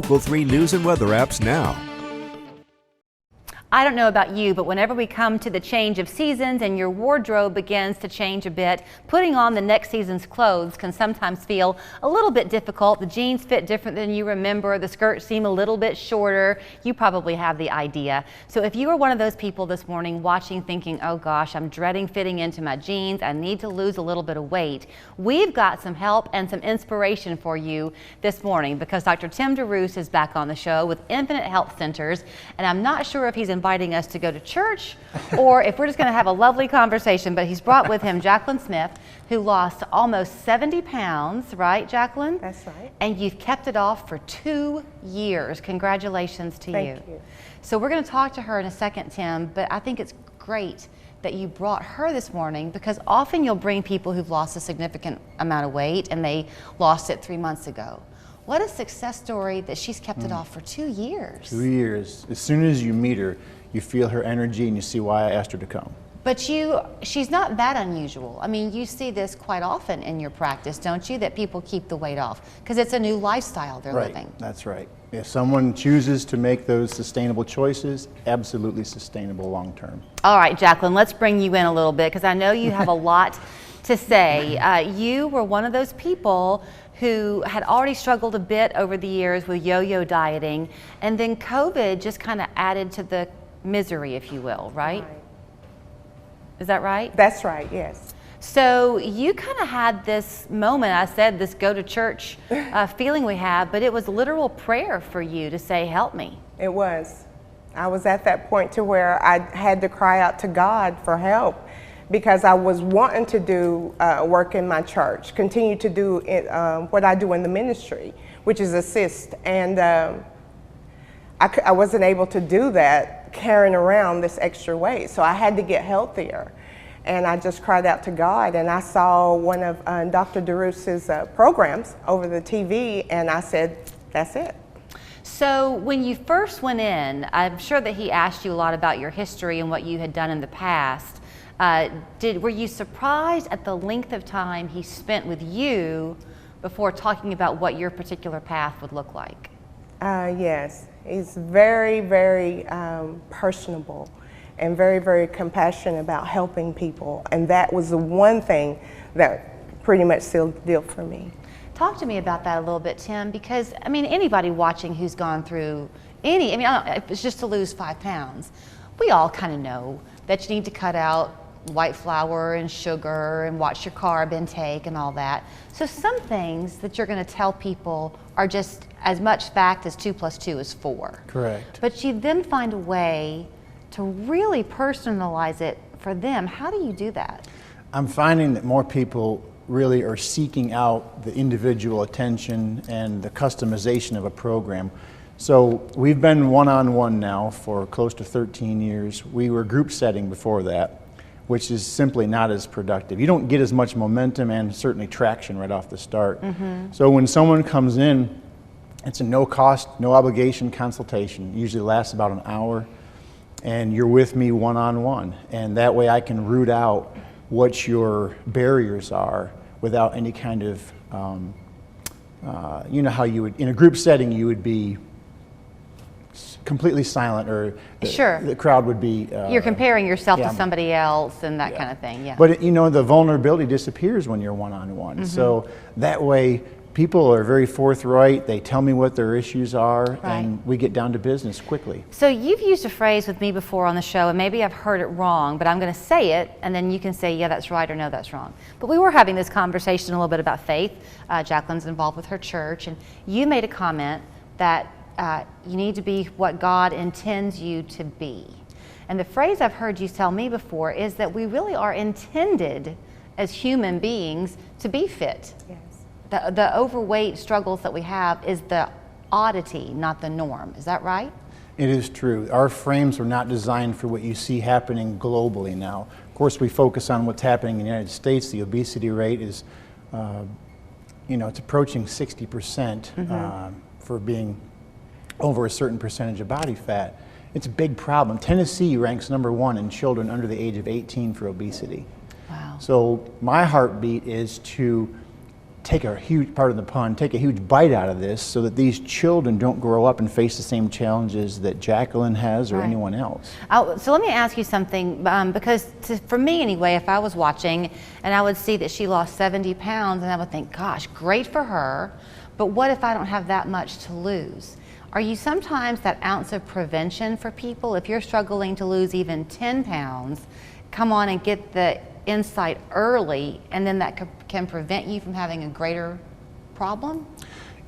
Local 3 news and weather apps now. I don't know about you, but whenever we come to the change of seasons and your wardrobe begins to change a bit, putting on the next season's clothes can sometimes feel a little bit difficult. The jeans fit different than you remember. The skirts seem a little bit shorter. You probably have the idea. So if you are one of those people this morning watching thinking, oh gosh, I'm dreading fitting into my jeans, I need to lose a little bit of weight, we've got some help and some inspiration for you this morning because Dr. Tim DeRoos is back on the show with Infinite Health Centers, and I'm not sure if he's inviting us to go to church or if we're just going to have a lovely conversation, but he's brought with him Jacquelin Smith, who lost almost 70 pounds, right, Jacquelin? That's right. And you've kept it off for 2 years. Congratulations to you. Thank you. So we're going to talk to her in a second, Tim, but I think it's great that you brought her this morning because often you'll bring people who've lost a significant amount of weight and they lost it 3 months ago. What a success story that she's kept it off for 2 years. 2 years. As soon as you meet her, you feel her energy and you see why I asked her to come. But she's not that unusual. I mean, you see this quite often in your practice, don't you? That people keep the weight off because it's a new lifestyle they're living. That's right. If someone chooses to make those sustainable choices, absolutely sustainable long term. All right, Jacquelin, let's bring you in a little bit because I know you have a lot to say. You were one of those people who had already struggled a bit over the years with yo-yo dieting, and then COVID just kind of added to the misery, if you will, right? Is that right? That's right, yes. So you kind of had this moment, I said this go to church feeling we have, but it was literal prayer for you to say, help me. It was. I was at that point to where I had to cry out to God for help because I was wanting to do work in my church, continue to do what I do in the ministry, which is assist. And I wasn't able to do that carrying around this extra weight. So I had to get healthier. And I just cried out to God, and I saw one of Dr. DeRoos' programs over the TV, and I said, that's it. So when you first went in, I'm sure that he asked you a lot about your history and what you had done in the past. Were you surprised at the length of time he spent with you before talking about what your particular path would look like? Yes, he's very, very personable and very, very compassionate about helping people. And that was the one thing that pretty much sealed the deal for me. Talk to me about that a little bit, Tim, because I mean, anybody watching who's gone through if it's just to lose 5 pounds, we all kind of know that you need to cut out white flour and sugar and watch your carb intake and all that. So some things that you're going to tell people are just as much fact as 2 + 2 is 4. Correct. But you then find a way to really personalize it for them. How do you do that? I'm finding that more people really are seeking out the individual attention and the customization of a program. So we've been one-on-one now for close to 13 years. We were group setting before that, which is simply not as productive. You don't get as much momentum and certainly traction right off the start. So when someone comes in, it's a no cost, no obligation consultation. It usually lasts about an hour, and you're with me one-on-one. And that way I can root out what your barriers are without any kind of, you know how you would, in a group setting, you would be completely silent, or the crowd would be... You're comparing yourself to somebody else and that kind of thing, yeah. But you know, the vulnerability disappears when you're one-on-one. So that way, people are very forthright, they tell me what their issues are, and we get down to business quickly. So you've used a phrase with me before on the show, and maybe I've heard it wrong, but I'm going to say it, and then you can say, yeah, that's right, or no, that's wrong. But we were having this conversation a little bit about faith. Jacqueline's involved with her church, and you made a comment that you need to be what God intends you to be. And the phrase I've heard you tell me before is that we really are intended as human beings to be fit. Yes. The overweight struggles that we have is the oddity, not the norm. Is that right? It is true. Our frames were not designed for what you see happening globally now. Of course, we focus on what's happening in the United States. The obesity rate is, you know, it's approaching 60% for being over a certain percentage of body fat. It's a big problem. Tennessee ranks #1 in children under the age of 18 for obesity. Wow. So my heartbeat is to take a huge, pardon the pun, take a huge bite out of this so that these children don't grow up and face the same challenges that Jacquelin has or Right. anyone else. So let me ask you something, because for me anyway, if I was watching and I would see that she lost 70 pounds, and I would think, gosh, great for her, but what if I don't have that much to lose? Are you sometimes that ounce of prevention for people? If you're struggling to lose even 10 pounds, come on and get the insight early, and then that can prevent you from having a greater problem?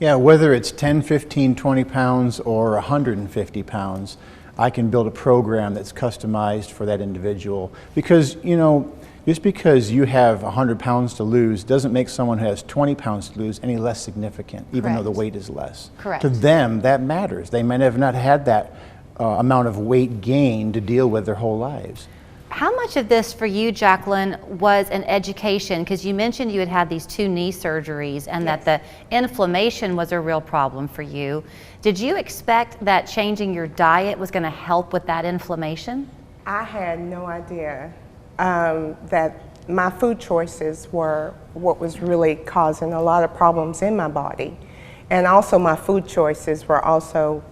Yeah, whether it's 10, 15, 20 pounds or 150 pounds, I can build a program that's customized for that individual. Because, you know, just because you have 100 pounds to lose doesn't make someone who has 20 pounds to lose any less significant, even though the Correct. weight is less. Correct. To them, that matters. They might have not had that amount of weight gain to deal with their whole lives. How much of this for you, Jacquelin, was an education? Because you mentioned you had had these 2 knee surgeries and that the inflammation was a real problem for you. Did you expect that changing your diet was going to help with that inflammation? I had no idea that my food choices were what was really causing a lot of problems in my body. And also my food choices were also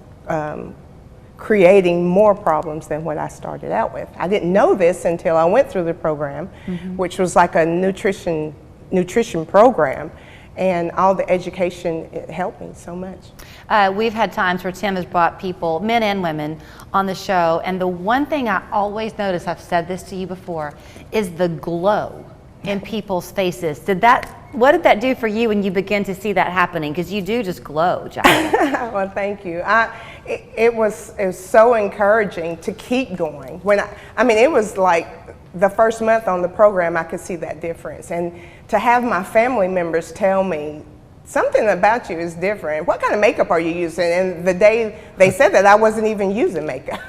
creating more problems than what I started out with. I didn't know this until I went through the program, which was like a nutrition program, and all the education, it helped me so much. We've had times where Tim has brought people, men and women, on the show, and the one thing I always notice, I've said this to you before, is the glow in people's faces. What did that do for you when you begin to see that happening? Because you do just glow, Jacquelin. Well, thank you. It was so encouraging to keep going. I mean, it was like the first month on the program, I could see that difference. And to have my family members tell me, something about you is different. What kind of makeup are you using? And the day they said that, I wasn't even using makeup.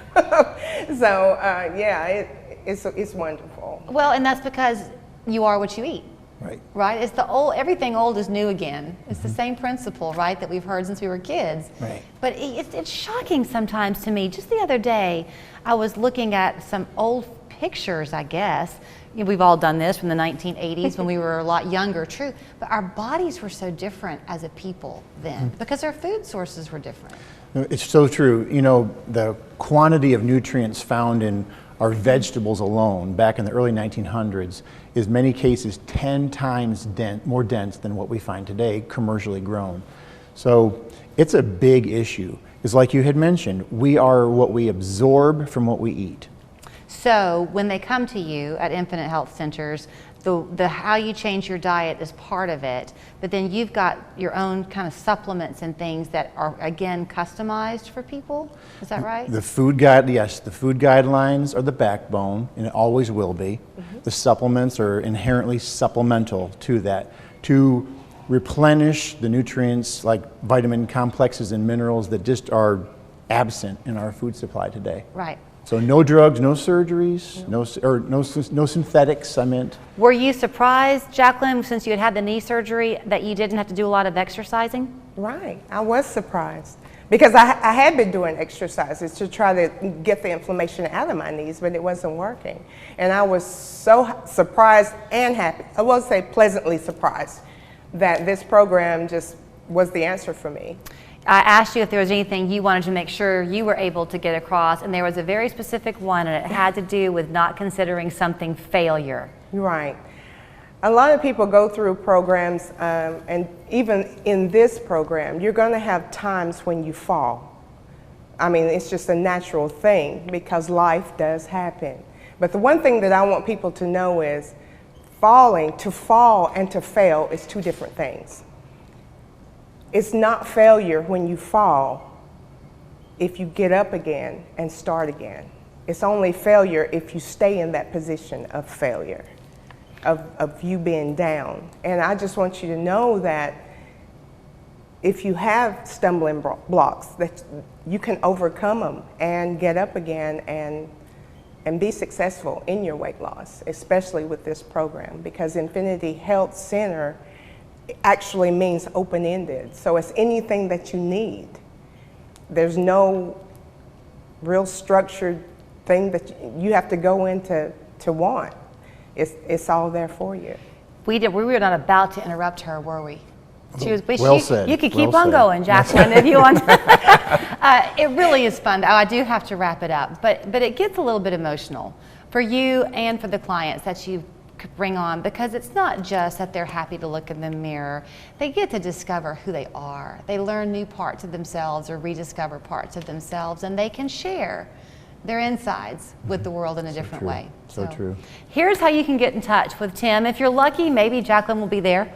So, yeah, it's wonderful. Well, and that's because you are what you eat. Right. Right? It's everything old is new again. It's the same principle, right, that we've heard since we were kids. Right. But it's shocking sometimes to me. Just the other day, I was looking at some old pictures, I guess. You know, we've all done this from the 1980s when we were a lot younger, true. But our bodies were so different as a people then because our food sources were different. It's so true. You know, the quantity of nutrients found in our vegetables alone back in the early 1900s is many cases 10 times more dense than what we find today, commercially grown. So it's a big issue. It's like you had mentioned, we are what we absorb from what we eat. So when they come to you at Infinite Health Centers, the how you change your diet is part of it, but then you've got your own kind of supplements and things that are, again, customized for people. Is that right? The food guidelines are the backbone, and it always will be. The supplements are inherently supplemental to that, to replenish the nutrients like vitamin complexes and minerals that just are absent in our food supply today. Right. So no drugs, no surgeries, no synthetics, I meant. Were you surprised, Jacquelin, since you had the knee surgery, that you didn't have to do a lot of exercising? Right, I was surprised because I had been doing exercises to try to get the inflammation out of my knees, but it wasn't working. And I was so surprised and happy, I will say pleasantly surprised, that this program just was the answer for me. I asked you if there was anything you wanted to make sure you were able to get across, and there was a very specific one, and it had to do with not considering something failure. Right. A lot of people go through programs, and even in this program, you're going to have times when you fall. I mean, it's just a natural thing because life does happen. But the one thing that I want people to know is to fall and to fail is 2 different things. It's not failure when you fall if you get up again and start again. It's only failure if you stay in that position of failure, of you being down. And I just want you to know that if you have stumbling blocks, that you can overcome them and get up again and be successful in your weight loss, especially with this program, because Infinity Health Center actually means open-ended. So it's anything that you need. There's no real structured thing that you have to go into to want. It's all there for you. We were not about to interrupt her, were we? She was, Well said. You could keep Well on said. going, Jacquelin, if you want. It really is fun. Oh, I do have to wrap it up, but it gets a little bit emotional for you and for the clients that you could bring on, because it's not just that they're happy to look in the mirror. They get to discover who they are. They learn new parts of themselves or rediscover parts of themselves, and they can share their insides with the world in a different way. So true. Here's how you can get in touch with Tim. If you're lucky, maybe Jacquelin will be there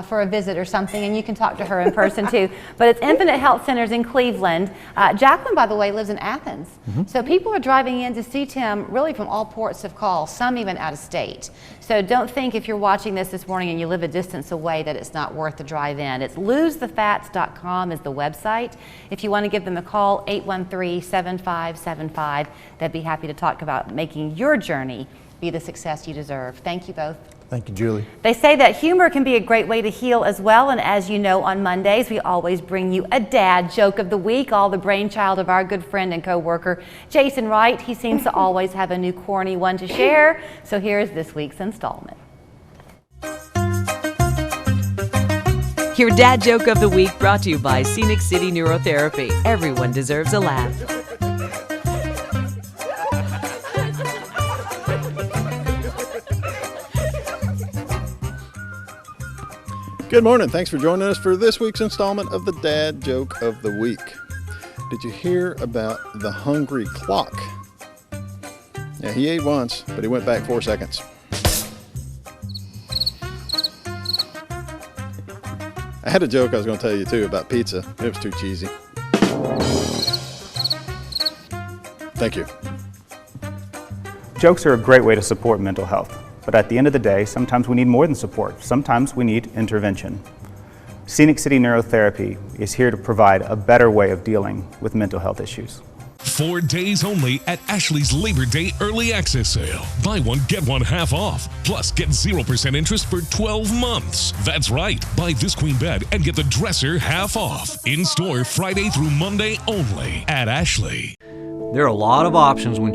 for a visit or something, and you can talk to her in person too. But it's Infinite Health Centers in Cleveland. Jacquelin, by the way, lives in Athens. So people are driving in to see Tim really from all ports of call, some even out of state. So don't think if you're watching this morning and you live a distance away that it's not worth the drive in. It's losethefats.com is the website. If you want to give them a call, 813-7575. They'd be happy to talk about making your journey be the success you deserve. Thank you both. Thank you, Julie. They say that humor can be a great way to heal as well, and as you know, on Mondays we always bring you a dad joke of the week, all the brainchild of our good friend and co-worker Jason Wright. He seems to always have a new corny one to share, so here's this week's installment. Your dad joke of the week brought to you by Scenic City Neurotherapy. Everyone deserves a laugh. Good morning. Thanks for joining us for this week's installment of the Dad Joke of the Week. Did you hear about the hungry clock? Yeah, he ate once, but he went back 4 seconds. I had a joke I was going to tell you too about pizza. It was too cheesy. Thank you. Jokes are a great way to support mental health. But at the end of the day, sometimes we need more than support. Sometimes we need intervention. Scenic City Neurotherapy is here to provide a better way of dealing with mental health issues. 4 days only at Ashley's Labor Day Early Access Sale. Buy one, get one half off. Plus, get 0% interest for 12 months. That's right. Buy this queen bed and get the dresser half off. In store Friday through Monday only at Ashley. There are a lot of options when